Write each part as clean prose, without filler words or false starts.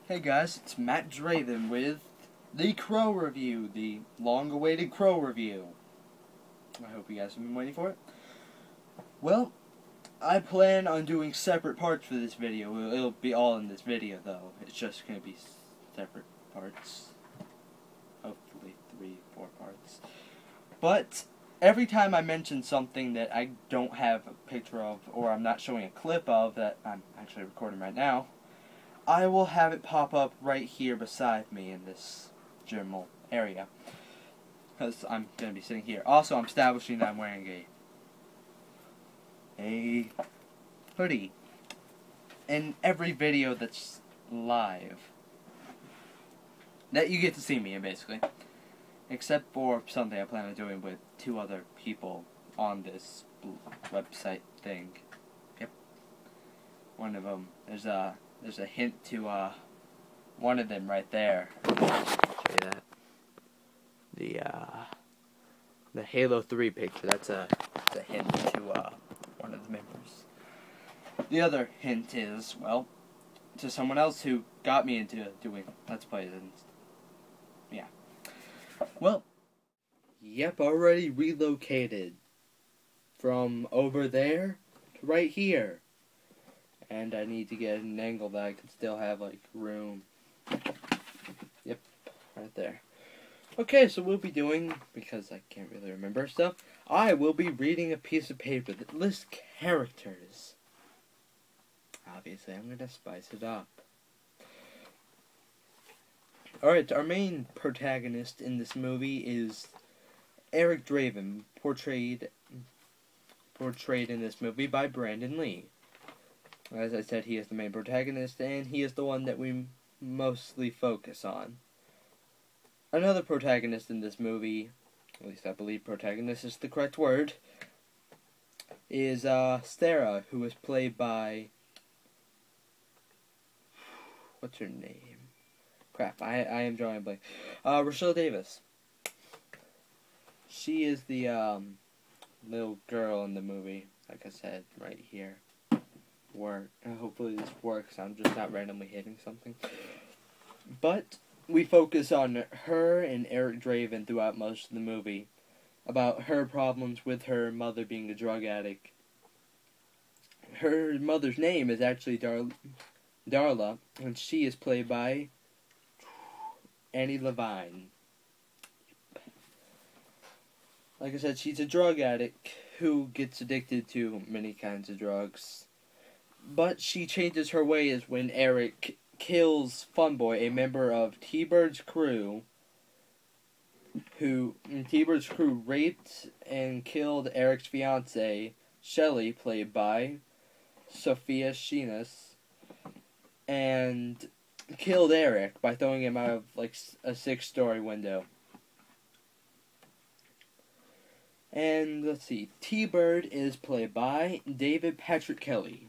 Hey guys, it's Matt Draven with the Crow Review, the long-awaited Crow Review. I hope you guys have been waiting for it. Well, I plan on doing separate parts for this video. It'll be all in this video, though. It's just going to be separate parts. Hopefully 3, 4 parts. But every time I mention something that I don't have a picture of, or I'm not showing a clip of, that I'm actually recording right now, I will have it pop up right here beside me in this general area. Because I'm going to be sitting here. Also, I'm establishing that I'm wearing a hoodie in every video that's live. That you get to see me in, basically. Except for something I plan on doing with 2 other people on this website thing. Yep. One of them, there's a hint to one of them right there. Show you that. The Halo 3 picture. That's a hint to one of the members. The other hint is, well, to someone else who got me into doing Let's Plays and yeah. Well, yep, already relocated from over there to right here. And I need to get an angle that I can still have, like, room. Yep, right there. Okay, so we'll be doing, because I can't really remember stuff, I will be reading a piece of paper that lists characters. Obviously, I'm going to spice it up. Alright, our main protagonist in this movie is Eric Draven, portrayed in this movie by Brandon Lee. As I said, he is the main protagonist, and he is the one that we mostly focus on. Another protagonist in this movie, at least I believe protagonist is the correct word, is Sarah, who is played by... What's her name? Crap, I am drawing a blank. Rochelle Davis. She is the little girl in the movie, like I said, right here. Hopefully this works. I'm just not randomly hitting something. But we focus on her and Eric Draven throughout most of the movie, about her problems with her mother being a drug addict. Her mother's name is actually Darla, and she is played by Annie Levine. Like I said, she's a drug addict who gets addicted to many kinds of drugs. But she changes her ways when Eric kills Funboy, a member of T-Bird's crew, T-Bird's crew raped and killed Eric's fiancée, Shelley, played by Sophia Sheenus, and killed Eric by throwing him out of like a 6-story window. And let's see, T-Bird is played by David Patrick Kelly,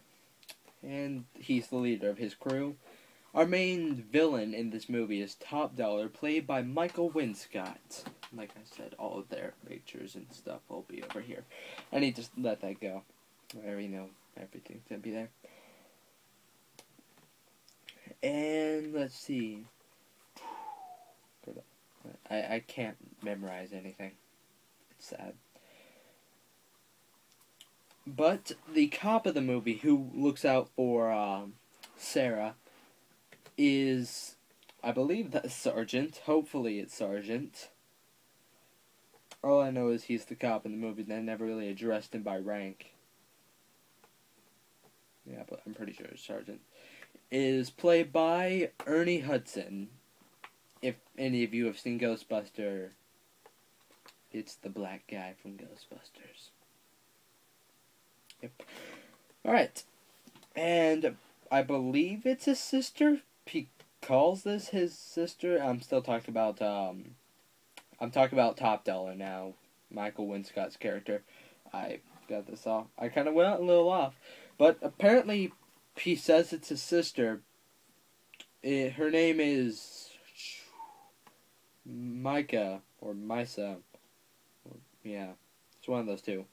and he's the leader of his crew. Our main villain in this movie is Top Dollar, played by Michael Winscott. Like I said, all of their pictures and stuff will be over here. I need to let that go. I already know everything's gonna be there. And let's see. I can't memorize anything. It's sad. But the cop of the movie who looks out for Sarah is, I believe that's Sergeant. Hopefully it's Sergeant. All I know is he's the cop in the movie, and I never really addressed him by rank. Yeah, but I'm pretty sure it's Sergeant. Is played by Ernie Hudson. If any of you have seen Ghostbusters, it's the black guy from Ghostbusters. Yep. Alright. And I believe it's his sister. He calls this his sister. I'm still talking about I'm talking about Top Dollar now. Michael Winscott's character. I got this off. I kinda went a little off. But apparently he says it's his sister. Her name is Micah or Misa. Yeah. It's one of those two.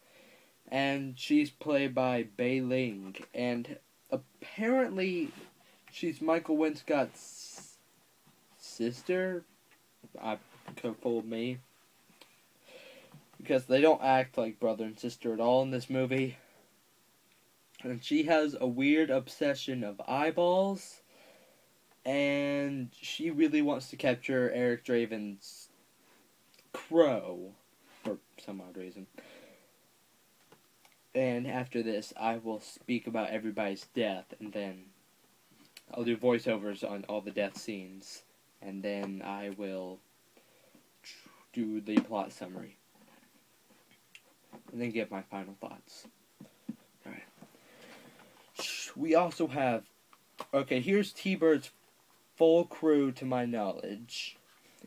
And she's played by Bei Ling, and apparently she's Michael Winscott's sister. Could fool me. Because they don't act like brother and sister at all in this movie. And she has a weird obsession of eyeballs. And she really wants to capture Eric Draven's crow. For some odd reason. And after this, I will speak about everybody's death. And then I'll do voiceovers on all the death scenes. And then I will do the plot summary. And then give my final thoughts. Alright. We also have... Okay, here's T-Bird's full crew to my knowledge.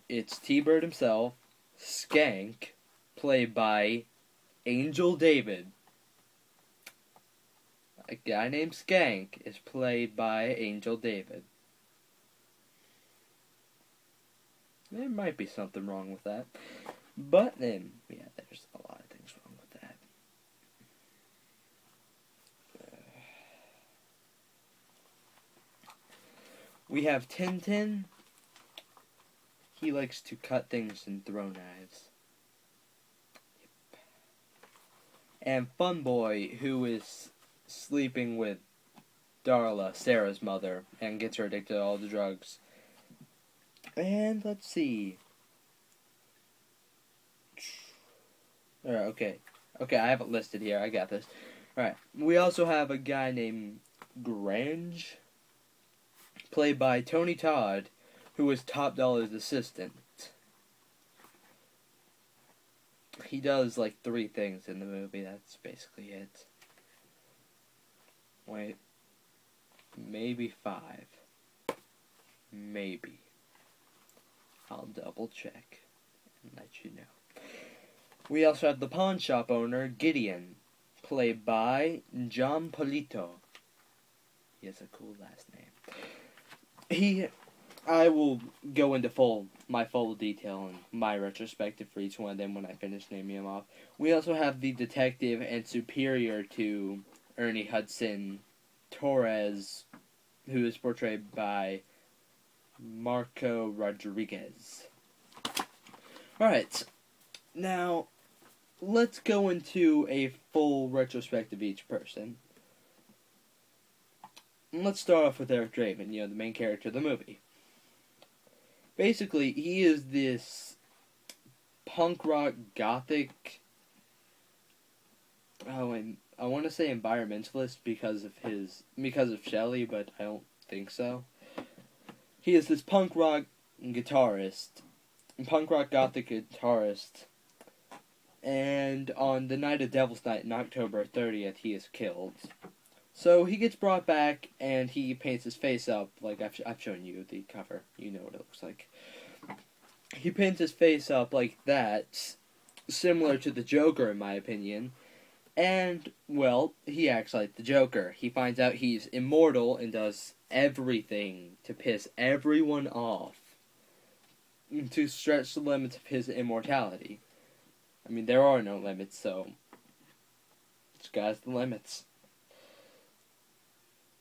It's T-Bird himself, Skank, played by Angel David. A guy named Skank is played by Angel David. There might be something wrong with that. But then, yeah, there's a lot of things wrong with that. We have Tintin. He likes to cut things and throw knives. Yep. And Funboy, who is sleeping with Darla, Sarah's mother, and gets her addicted to all the drugs. And let's see. Okay, I have it listed here. I got this. Alright, we also have a guy named Grange, played by Tony Todd, who is Top Dollar's assistant. He does like 3 things in the movie. That's basically it. Wait. Maybe 5. Maybe. I'll double check and let you know. We also have the pawn shop owner, Gideon, played by John Polito. He has a cool last name. I will go into my full detail and my retrospective for each one of them when I finish naming them off. We also have the detective and superior to Ernie Hudson, Torres, who is portrayed by Marco Rodriguez. Alright, now let's go into a full retrospective of each person. And let's start off with Eric Draven, the main character of the movie. Basically, he is this punk rock gothic, and I want to say environmentalist because of Shelley, but I don't think so. He is this punk rock gothic guitarist, and on the night of Devil's Night, on October 30th, he is killed. So he gets brought back, and he paints his face up, like I've shown you the cover. You know what it looks like. He paints his face up like that, similar to the Joker, in my opinion. And, well, he acts like the Joker. He finds out he's immortal and does everything to piss everyone off, to stretch the limits of his immortality. I mean, there are no limits, so sky's the limits.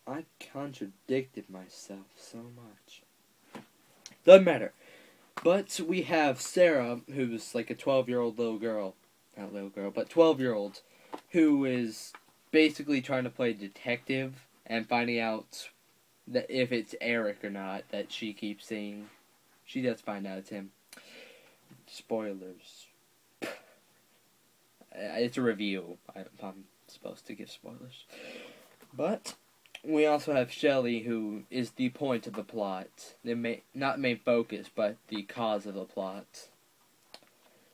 I contradicted myself so much. Doesn't matter. But we have Sarah, who's like a 12-year-old little girl. Not little girl, but 12-year-old, who is basically trying to play detective and finding out that if it's Eric or not that she keeps seeing. She does find out it's him. Spoilers. It's a review. I'm supposed to give spoilers. But we also have Shelley, who is the point of the plot. Not main focus, but the cause of the plot.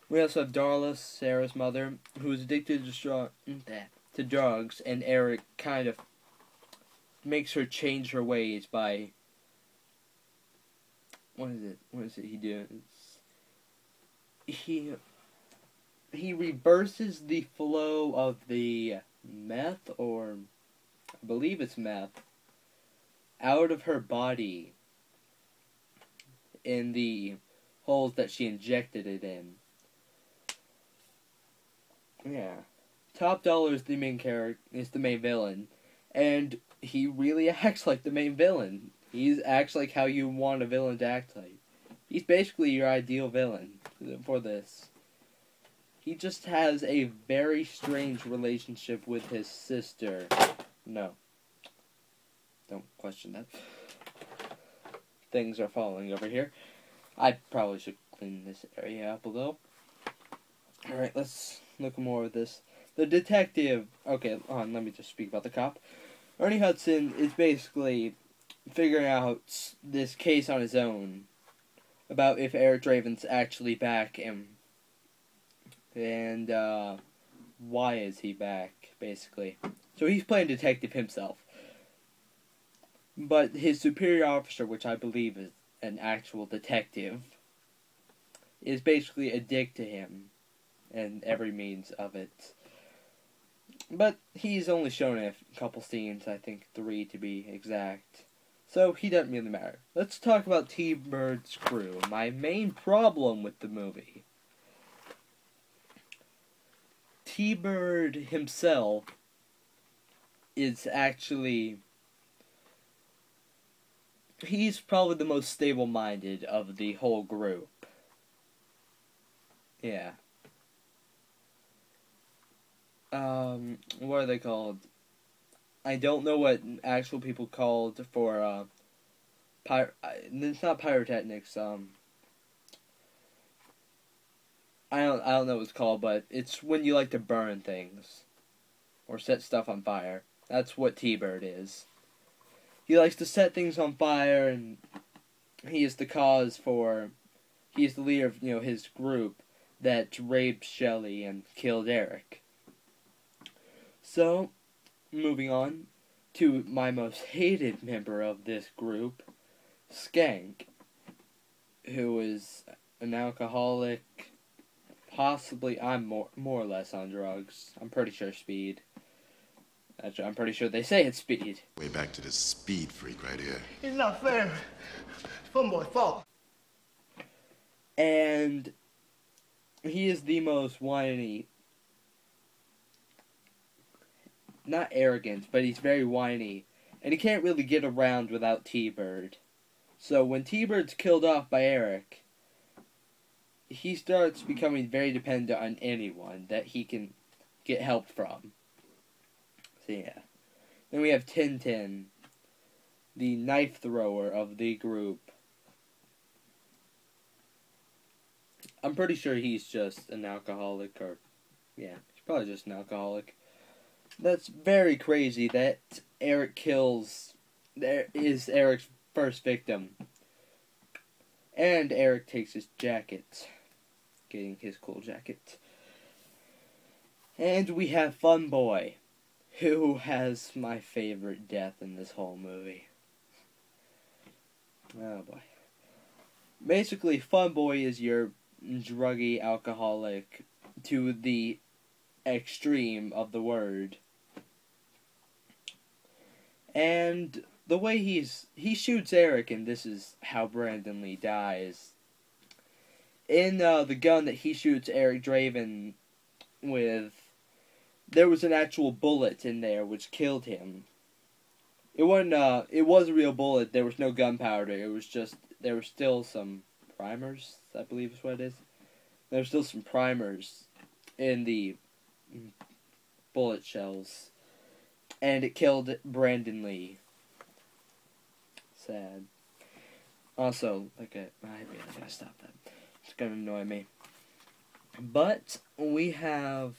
We also have Darla, Sarah's mother, who is addicted to drugs, and Eric kind of makes her change her ways by... What is it he does? He reverses the flow of the meth, or I believe it's meth, out of her body in the holes that she injected it in. Yeah. Top Dollar is the main character, is the main villain, and he really acts like the main villain. He acts like how you want a villain to act like. He's basically your ideal villain for this. He just has a very strange relationship with his sister. No. Don't question that. Things are falling over here. I probably should clean this area up a little. Alright, let's look more at this. The detective... Okay, let me just speak about the cop. Ernie Hudson is basically figuring out this case on his own about if Eric Draven's actually back and why is he back, basically. So he's playing detective himself. But his superior officer, which I believe is an actual detective, is basically a dick to him and every means of it. But he's only shown in a couple scenes, I think 3 to be exact. So he doesn't really matter. Let's talk about T-Bird's crew. My main problem with the movie. T-Bird himself is actually... He's probably the most stable-minded of the whole group. Yeah. What are they called? I don't know what actual people called for, it's not pyrotechnics, I don't know what it's called, but it's when you like to burn things. Or set stuff on fire. That's what T-Bird is. He likes to set things on fire, and he is the leader of, his group that raped Shelley and killed Eric. So, moving on to my most hated member of this group, Skank, who is an alcoholic, possibly, I'm more or less on drugs. I'm pretty sure speed. Actually, I'm pretty sure they say it's speed. Way back to this speed freak right here. It's not fair. It's Funboy's fault. And he is the most whiny, not arrogant, but he's very whiny. And he can't really get around without T-Bird. So when T-Bird's killed off by Eric, he starts becoming very dependent on anyone that he can get help from. So yeah. Then we have Tintin, the knife thrower of the group. I'm pretty sure he's just an alcoholic, or... Yeah, he's probably just an alcoholic. That's very crazy that Eric is Eric's first victim. And Eric takes his jacket. Getting his cool jacket. And we have Funboy, who has my favorite death in this whole movie. Oh boy. Basically, Funboy is your druggy alcoholic to the extreme of the word. And the way he shoots Eric, and this is how Brandon Lee dies. In the gun that he shoots Eric Draven with, there was an actual bullet in there which killed him. It wasn't, it was a real bullet. There was no gunpowder. It was just, there were still some primers, I believe is what it is. There were still some primers in the bullet shells. And it killed Brandon Lee. Sad. Also, I really gotta stop that. It's gonna annoy me. But we have...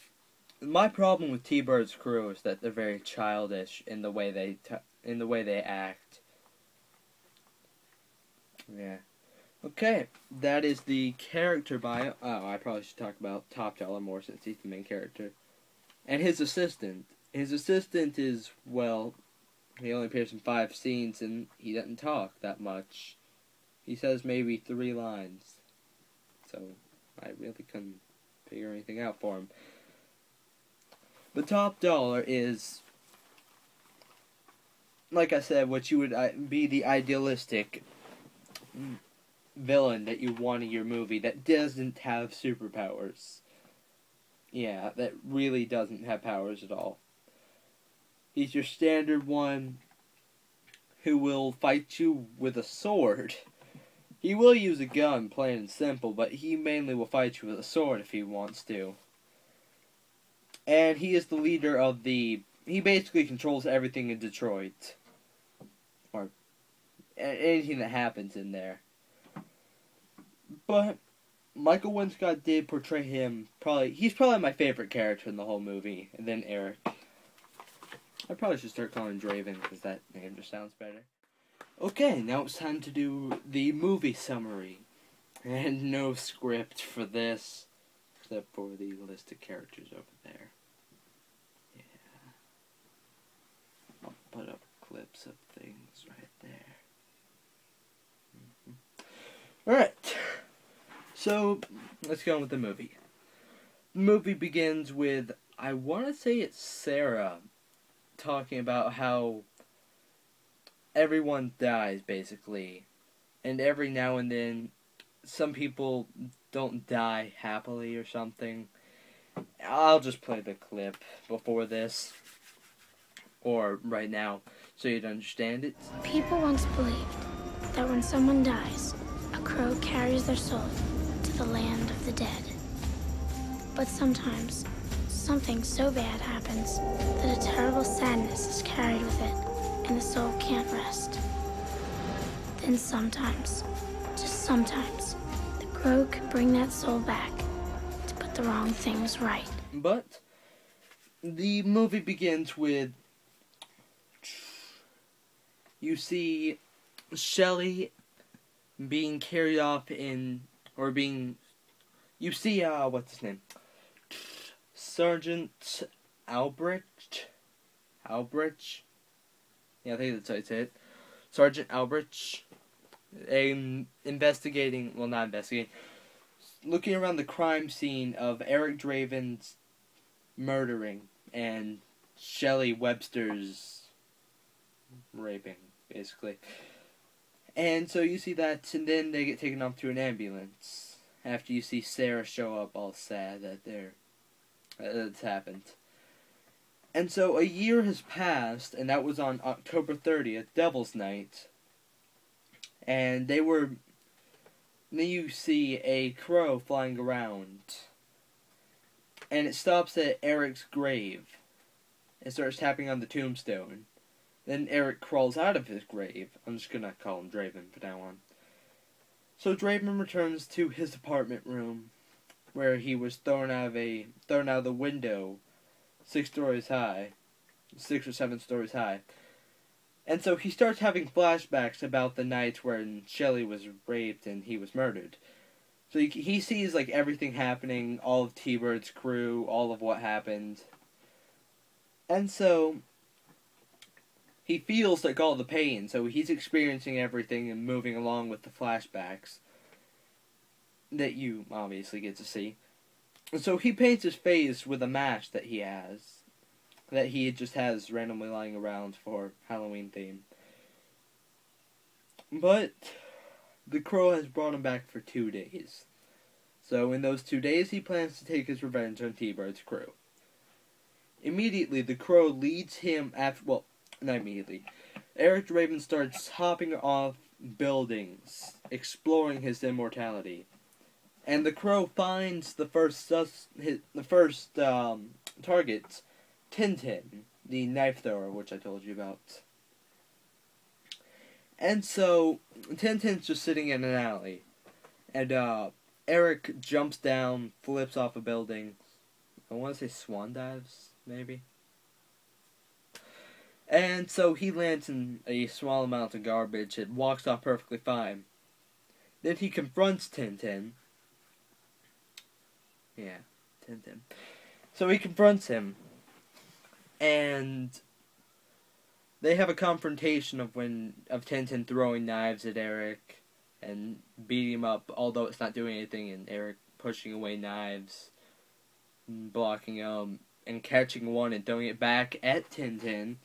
My problem with T-Bird's crew is that they're very childish in the way they act. Yeah. Okay, that is the character bio. Oh, I probably should talk about Top Dollar more since he's the main character. And his assistant. His assistant is, well, he only appears in 5 scenes and he doesn't talk that much. He says maybe 3 lines. So, I really couldn't figure anything out for him. But Top Dollar is, like I said, what you would be the idealistic villain that you want in your movie that doesn't have superpowers. Yeah, that really doesn't have powers at all. He's your standard one who will fight you with a sword. He will use a gun, plain and simple, but he mainly will fight you with a sword if he wants to. And he is the leader of the... He basically controls everything in Detroit. Or anything that happens in there. But Michael Winscott did portray him he's probably my favorite character in the whole movie, and then Eric. I probably should start calling him Draven, because that name just sounds better. Okay, now it's time to do the movie summary. And no script for this, except for the list of characters over there. Yeah. I'll put up clips of things right there. Alright. So, let's go on with the movie. The movie begins with, I want to say it's Sarah, talking about how everyone dies, basically. And every now and then, some people don't die happily or something. I'll just play the clip before this, or right now, so you'd understand it. People once believed that when someone dies, a crow carries their soul to the land of the dead. But sometimes, something so bad happens that a terrible sadness is carried with it, and the soul can't rest. Then sometimes, just sometimes, the crow can bring that soul back to put the wrong things right. But the movie begins with, you see Shelley being carried off you see, what's his name? Sergeant Albrecht? Yeah, I think that's how you say it. Sergeant Albrecht, looking around the crime scene of Eric Draven's murdering and Shelley Webster's raping, basically. And so you see that, and then they get taken off to an ambulance after you see Sarah show up all sad that it's happened. And so a year has passed, and that was on October 30th, Devil's Night. And then you see a crow flying around. And it stops at Eric's grave. It starts tapping on the tombstone. Then Eric crawls out of his grave. I'm just gonna call him Draven from now on. So Draven returns to his apartment room, where he was thrown out of the window 6 or 7 stories high. And so he starts having flashbacks about the night when Shelley was raped and he was murdered. So he sees like everything happening, all of T-Bird's crew, all of what happened. And so he feels like all the pain, so he's experiencing everything and moving along with the flashbacks that you obviously get to see. And so he paints his face with a mask that he just has randomly lying around for Halloween theme. But the crow has brought him back for 2 days. So in those 2 days, he plans to take his revenge on T-Bird's crew. Immediately, the crow leads him not immediately. Eric Draven starts hopping off buildings, exploring his immortality. And the crow finds the first target, Tintin, the knife thrower, which I told you about. And so, Tintin's just sitting in an alley. And Eric jumps down, flips off a building. I want to say swan dives, maybe. And so he lands in a small amount of garbage and walks off perfectly fine. Then he confronts Tintin. Yeah, Tintin. So he confronts him. And they have a confrontation of Tintin throwing knives at Eric and beating him up, although it's not doing anything, and Eric pushing away knives, blocking them, and catching one and throwing it back at Tintin.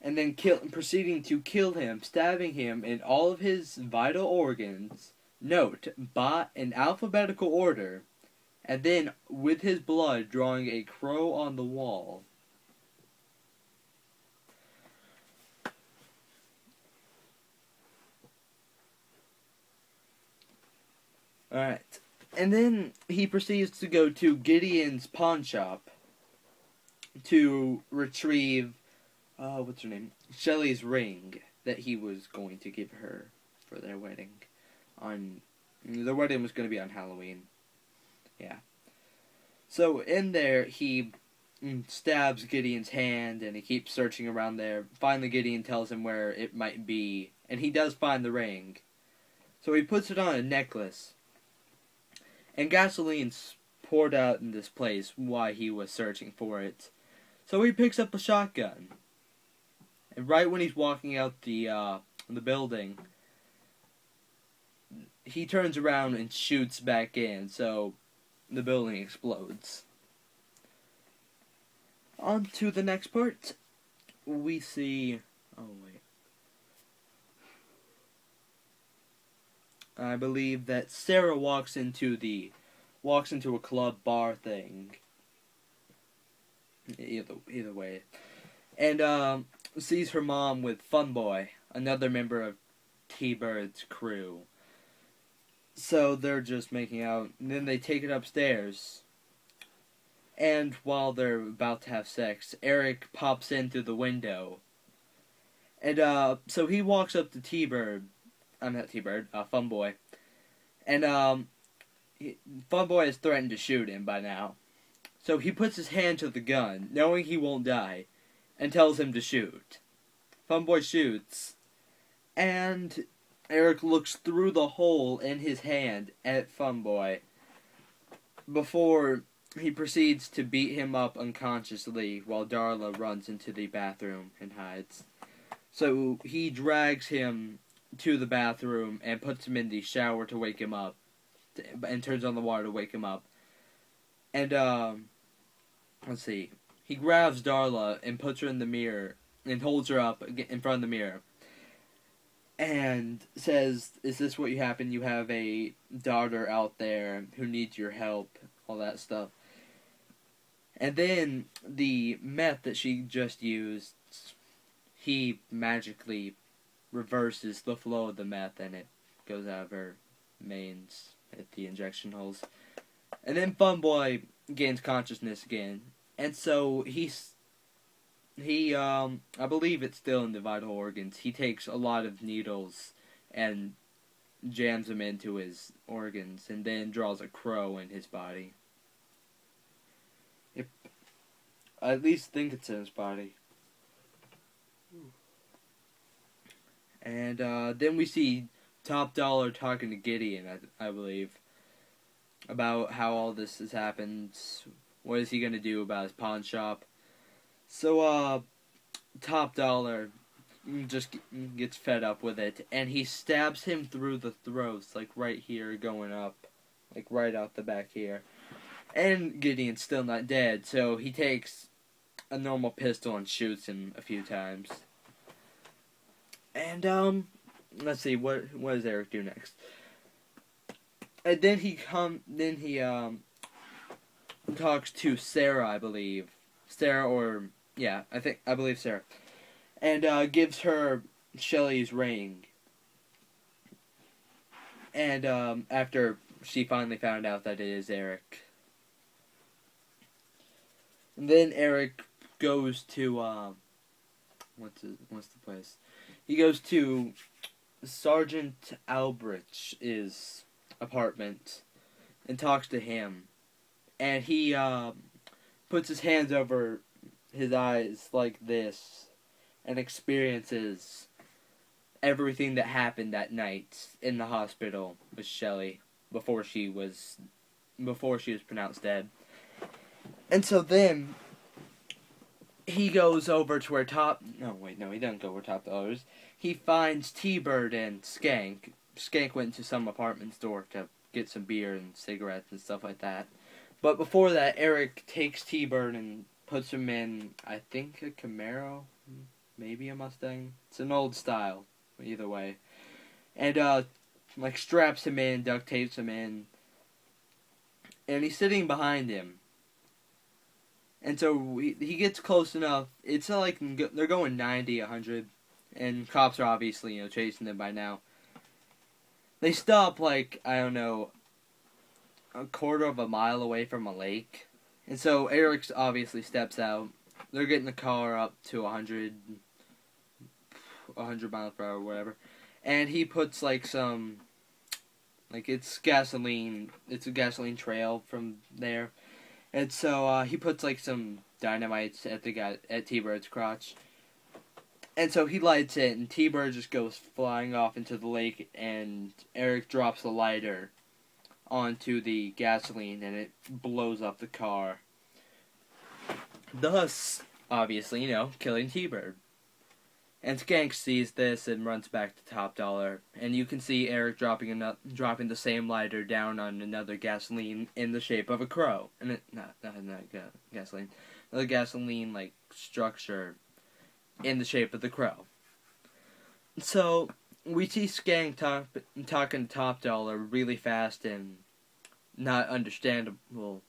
And then proceeding to kill him, stabbing him in all of his vital organs, note, in alphabetical order, and then, with his blood, drawing a crow on the wall. Alright. And then he proceeds to go to Gideon's pawn shop to retrieve, what's her name? Shelley's ring that he was going to give her for their wedding. The wedding was going to be on Halloween. Yeah. So in there, he stabs Gideon's hand, and he keeps searching around there. Finally, Gideon tells him where it might be, and he does find the ring. So he puts it on a necklace, and gasoline's poured out in this place while he was searching for it. So he picks up a shotgun, and right when he's walking out the building, he turns around and shoots back in, so the building explodes. On to the next part. We see... Oh, wait. I believe that Sarah walks into a club bar thing. Either way. And, sees her mom with Funboy, another member of T-Bird's crew. So they're just making out, and then they take it upstairs. And while they're about to have sex, Eric pops in through the window. And, so he walks up to Funboy. And, Funboy has threatened to shoot him by now. So he puts his hand to the gun, knowing he won't die, and tells him to shoot. Funboy shoots, and Eric looks through the hole in his hand at Funboy before he proceeds to beat him up unconsciously while Darla runs into the bathroom and hides. So he drags him to the bathroom and puts him in the shower to wake him up, and turns on the water to wake him up. And, let's see. He grabs Darla and puts her in the mirror and holds her up in front of the mirror. And says, "Is this what you happen? You have a daughter out there who needs your help," all that stuff. And then the meth that she just used, he magically reverses the flow of the meth, and it goes out of her mains at the injection holes. And then Funboy gains consciousness again, and so I believe it's still in the vital organs. He takes a lot of needles and jams them into his organs, and then draws a crow in his body. I at least think it's in his body. And then we see Top Dollar talking to Gideon, I believe, about how all this has happened. What is he going to do about his pawn shop? So, Top Dollar just gets fed up with it, and he stabs him through the throats, like right here, going up, like right out the back here. And Gideon's still not dead, so he takes a normal pistol and shoots him a few times. And, let's see, what does Eric do next? And then he talks to Sarah, I believe. I believe Sarah. And, gives her Shelley's ring. And, after she finally found out that it is Eric. And then Eric goes to, what's the place? He goes to Sergeant Albrecht's apartment and talks to him. And he, puts his hands over his eyes like this and experiences everything that happened that night in the hospital with Shelley before she was pronounced dead. And so then he goes over to where he doesn't go where Top Dollar is. He finds T-Bird and Skank. Skank went to some apartment store to get some beer and cigarettes and stuff like that. But before that, Eric takes T-Bird and puts him in, I think, a Camaro, maybe a Mustang. It's an old style, either way. And, straps him in, duct tapes him in. And he's sitting behind him. And so he gets close enough. It's like they're going 90, 100. And cops are obviously, chasing them by now. They stop, I don't know, a quarter of a mile away from a lake. And so Eric obviously steps out. They're getting the car up to 100 miles per hour or whatever. And he puts like some, like it's gasoline, it's a gasoline trail from there. And so he puts like some dynamite at T-Bird's crotch. And so he lights it, and T-Bird just goes flying off into the lake, and Eric drops the lighter onto the gasoline, and it blows up the car. Thus, obviously, you know, killing T-Bird. And Skank sees this and runs back to Top Dollar, and you can see Eric dropping the same lighter down on another gasoline in the shape of a crow. And it, not gasoline, another gasoline like structure in the shape of the crow. So we see Skank talking to Top Dollar really fast and not understandable,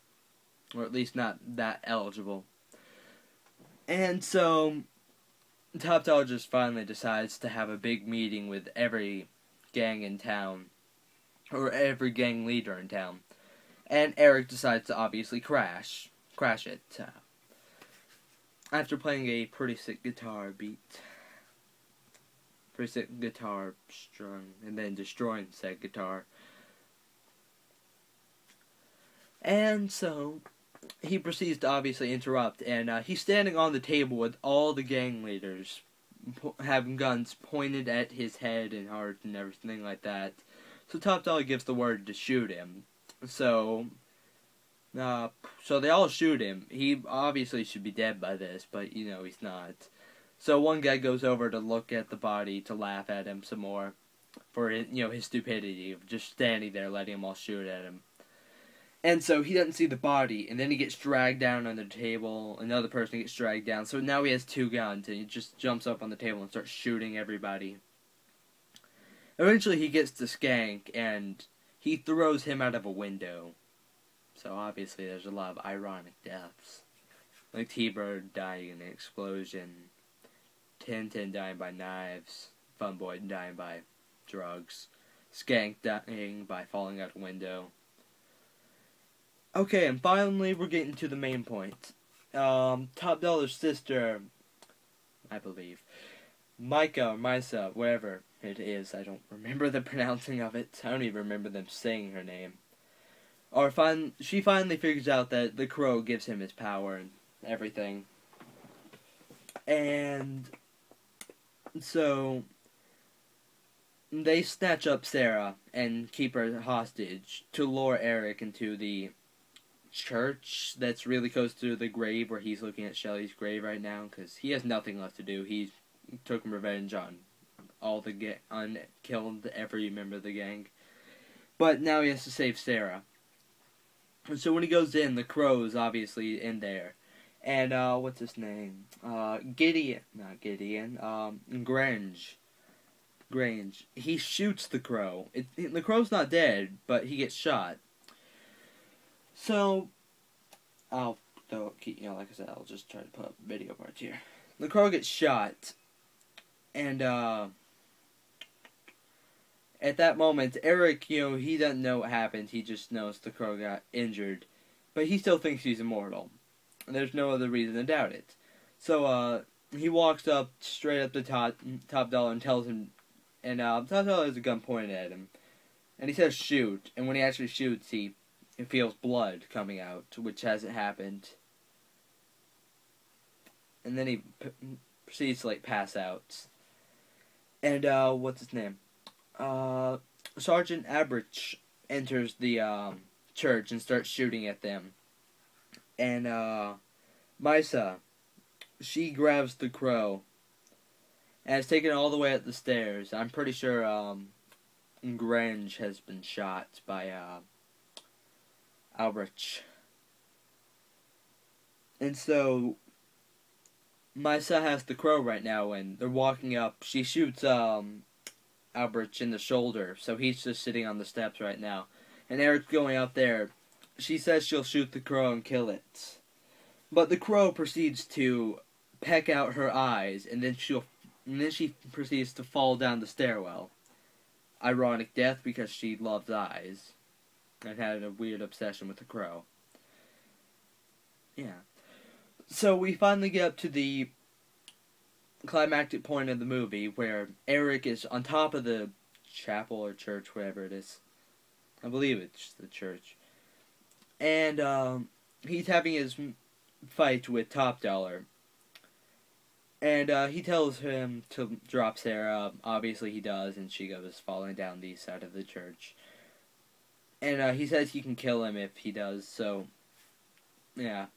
or at least not that eligible. And so Top Dollar just finally decides to have a big meeting with every gang in town, or every gang leader in town. And Eric decides to obviously crash it. After playing a pretty sick guitar beat. Pretty sick guitar strung, and then destroying said guitar. And so he proceeds to obviously interrupt, and he's standing on the table with all the gang leaders having guns pointed at his head and heart and everything like that. So Top Dollar gives the word to shoot him. So they all shoot him. He obviously should be dead by this, but you know he's not. So one guy goes over to look at the body to laugh at him some more for his stupidity of just standing there letting them all shoot at him. And so he doesn't see the body, and then he gets dragged down on the table. Another person gets dragged down. So now he has two guns, and he just jumps up on the table and starts shooting everybody. Eventually he gets to Skank, and he throws him out of a window. So obviously there's a lot of ironic deaths. Like T-Bird dying in an explosion, Tintin dying by knives, Funboy dying by drugs, Skank dying by falling out a window. Okay, and finally we're getting to the main point. Top Dollar's sister, I believe, Micah or Misa, whatever it is, I don't remember the pronouncing of it. I don't even remember them saying her name. She finally figures out that the crow gives him his power and everything. And so they snatch up Sarah and keep her hostage to lure Eric into the church that's really close to the grave where he's looking at Shelly's grave right now, because he has nothing left to do. He took revenge on all the unkilled every member of the gang. But now he has to save Sarah. And so when he goes in, the crow is obviously in there. And, what's his name? Grange. He shoots the crow. The crow's not dead, but he gets shot. So, like I said, I'll just try to put up video parts here. The crow gets shot, and, at that moment, Eric, he doesn't know what happened. He just knows the crow got injured, but he still thinks he's immortal. There's no other reason to doubt it. So, he walks up, straight up to Top Dollar and tells him, and, Top Dollar has a gun pointed at him, and he says shoot, and when he actually shoots, he feels blood coming out, which hasn't happened. And then he proceeds to, pass out. And, what's his name? Sergeant Abrich enters the, church and starts shooting at them. And, Misa, she grabs the crow and is taken all the way up the stairs. I'm pretty sure, Grange has been shot by, Albrich. And so Misa has the crow right now, and they're walking up. She shoots Albrich in the shoulder, so he's just sitting on the steps right now. And Eric's going up there. She says she'll shoot the crow and kill it. But the crow proceeds to peck out her eyes, and then she proceeds to fall down the stairwell. Ironic death because she loves eyes. and had a weird obsession with the crow. Yeah. So we finally get up to the climactic point of the movie where Eric is on top of the chapel or church, whatever it is. I believe it's the church. And he's having his fight with Top Dollar. And he tells him to drop Sarah. Obviously he does, and she goes falling down the side of the church. And he says he can kill him if he does, so yeah.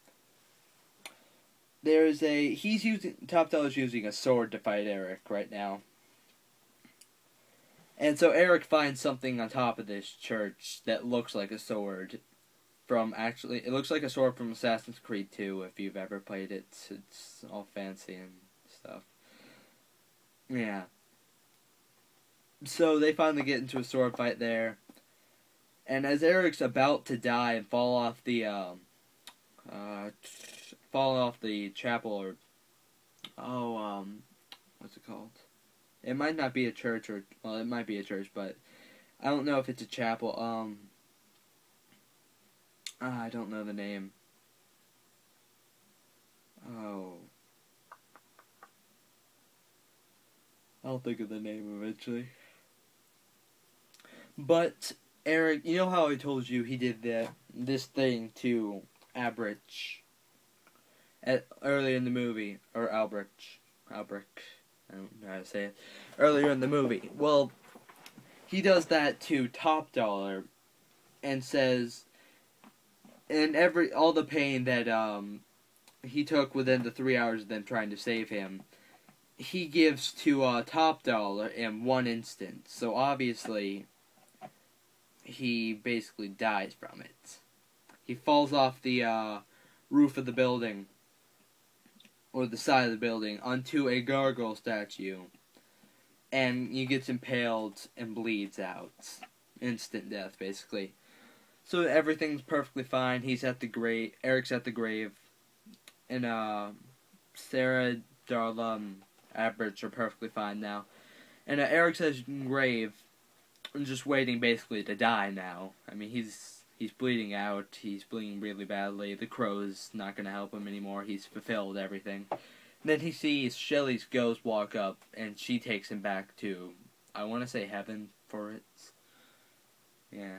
Top Dollar's using a sword to fight Eric right now. And so Eric finds something on top of this church that looks like a sword it looks like a sword from Assassin's Creed 2 if you've ever played it. It's all fancy and stuff. Yeah. So they finally get into a sword fight there. And as Eric's about to die and fall off the chapel or what's it called? It might not be a church it might be a church, but I don't know if it's a chapel. I don't know the name. Oh. I'll think of the name eventually. But Eric, you know how I told you he did this thing to Albrecht earlier in the movie, or Albrecht, I don't know how to say it, earlier in the movie. Well, he does that to Top Dollar, and says, and all the pain that he took within the 3 hours of them trying to save him, he gives to Top Dollar in one instant. So obviously, he basically dies from it. He falls off the roof of the building, or the side of the building, onto a gargoyle statue, and he gets impaled and bleeds out. Instant death, basically. So everything's perfectly fine. He's at the grave. Eric's at the grave, and Sarah, Darla, and Albrecht are perfectly fine now. And Eric's at his grave, and just waiting basically to die now. I mean, he's bleeding out. He's bleeding really badly. The crow's not going to help him anymore. He's fulfilled everything. And then he sees Shelley's ghost walk up, and she takes him back to, I want to say heaven for it. Yeah.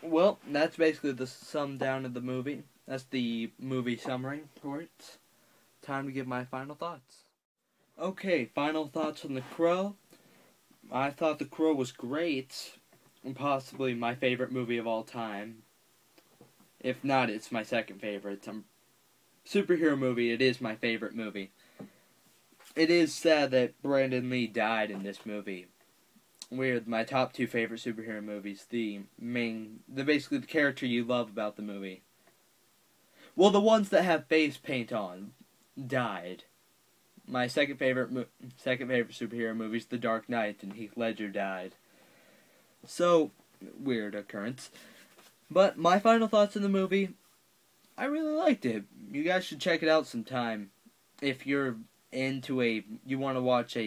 Well, that's basically the sum down of the movie. That's the movie summary for it. Time to give my final thoughts. Okay, final thoughts on The Crow. I thought The Crow was great, and possibly my favorite movie of all time. If not, it's my second favorite. Superhero movie, it is my favorite movie. It is sad that Brandon Lee died in this movie. Weird, my top two favorite superhero movies. Basically the character you love about the movie. Well, the ones that have face paint on died. My second favorite superhero movie is The Dark Knight, and Heath Ledger died. So, weird occurrence. But my final thoughts on the movie, I really liked it. You guys should check it out sometime. If you're into you want to watch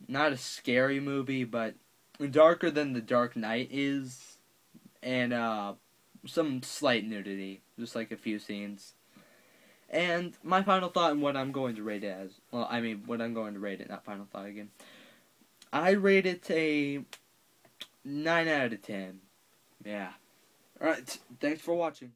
not a scary movie, but darker than The Dark Knight is, and some slight nudity, just like a few scenes. And my final thought and what I'm going to rate it as, what I'm going to rate it, not final thought again. I rate it a 9 out of 10. Yeah. Alright, thanks for watching.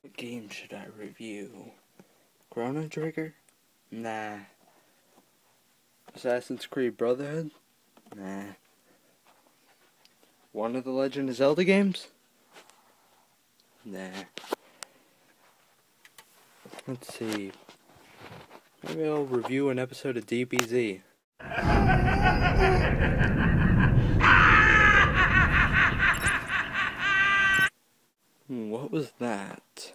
What game should I review? Chrono Trigger? Nah. Assassin's Creed Brotherhood? Nah. One of the Legend of Zelda games? Nah. Let's see. Maybe I'll review an episode of DBZ. What was that?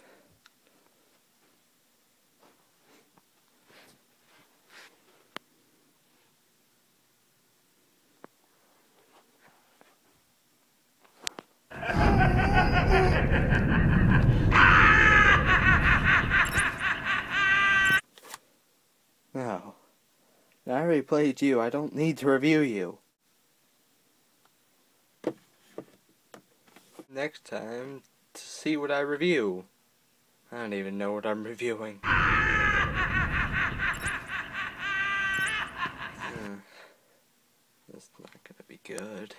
already played you. I don't need to review you. Next time, to see what I review. I don't even know what I'm reviewing. That's not gonna be good.